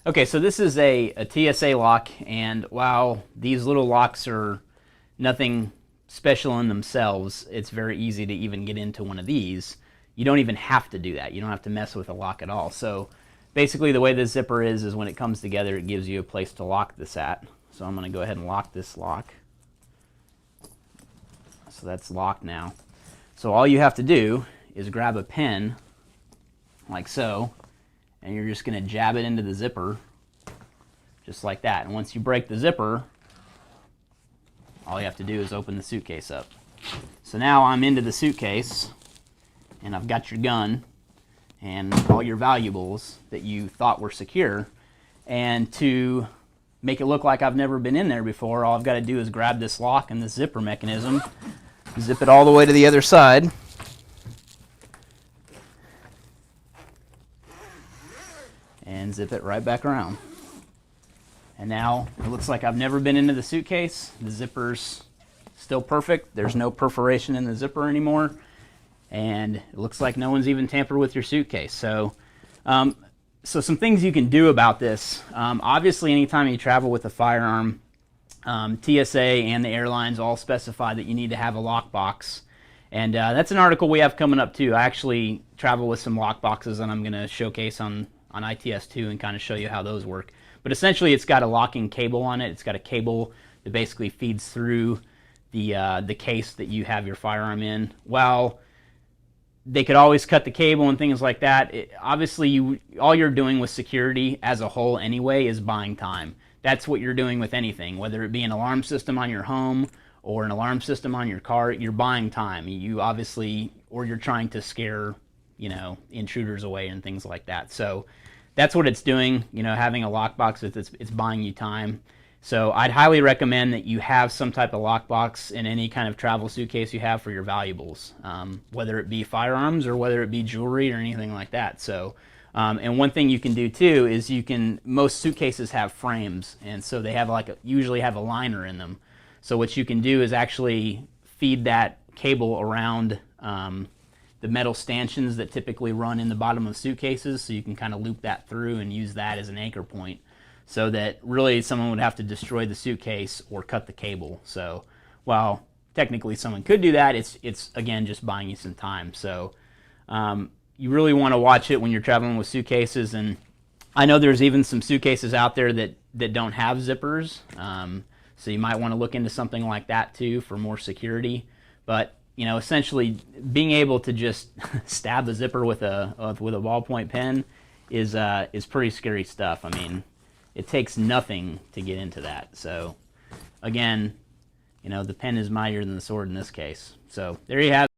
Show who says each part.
Speaker 1: Okay, so this is a TSA lock, and while these little locks are nothing special in themselves, it's very easy to even get into one of these. You don't even have to do that. You don't have to mess with a lock at all. So basically the way this zipper is when it comes together, it gives you a place to lock this at. So I'm going to go ahead and lock this lock. So that's locked now. So all you have to do is grab a pen like so, and you're just going to jab it into the zipper just like that. And once you break the zipper, all you have to do is open the suitcase up. So now I'm into the suitcase, and I've got your gun and all your valuables that you thought were secure. And to make it look like I've never been in there before, all I've got to do is grab this lock and this zipper mechanism, zip it all the way to the other side, and zip it right back around. And now it looks like I've never been into the suitcase. The zipper's still perfect. There's no perforation in the zipper anymore. And it looks like no one's even tampered with your suitcase. So some things you can do about this. Obviously, anytime you travel with a firearm, TSA and the airlines all specify that you need to have a lockbox. And that's an article we have coming up too. I actually travel with some lockboxes, and I'm going to showcase on ITS2 and kind of show you how those work. But essentially, it's got a locking cable on it. It's got a cable that basically feeds through the case that you have your firearm in. While they could always cut the cable and things like that, obviously all you're doing with security as a whole anyway is buying time. That's what you're doing with anything, whether it be an alarm system on your home or an alarm system on your car. You're buying time. You obviously, or you're trying to scare, intruders away and things like that. So that's what it's doing. Having a lockbox, it's buying you time. So I'd highly recommend that you have some type of lockbox in any kind of travel suitcase you have for your valuables, whether it be firearms or whether it be jewelry or anything like that. So, and one thing you can do too is most suitcases have frames, and so they have usually have a liner in them. So what you can do is actually feed that cable around the metal stanchions that typically run in the bottom of suitcases, so you can kind of loop that through and use that as an anchor point, so that really someone would have to destroy the suitcase or cut the cable. So while technically someone could do that, it's again just buying you some time. So you really want to watch it when you're traveling with suitcases. And I know there's even some suitcases out there that don't have zippers, so you might want to look into something like that too for more security. But essentially being able to just stab a zipper with a ballpoint pen is pretty scary stuff. I mean, it takes nothing to get into that. So again, the pen is mightier than the sword in this case. So there you have it.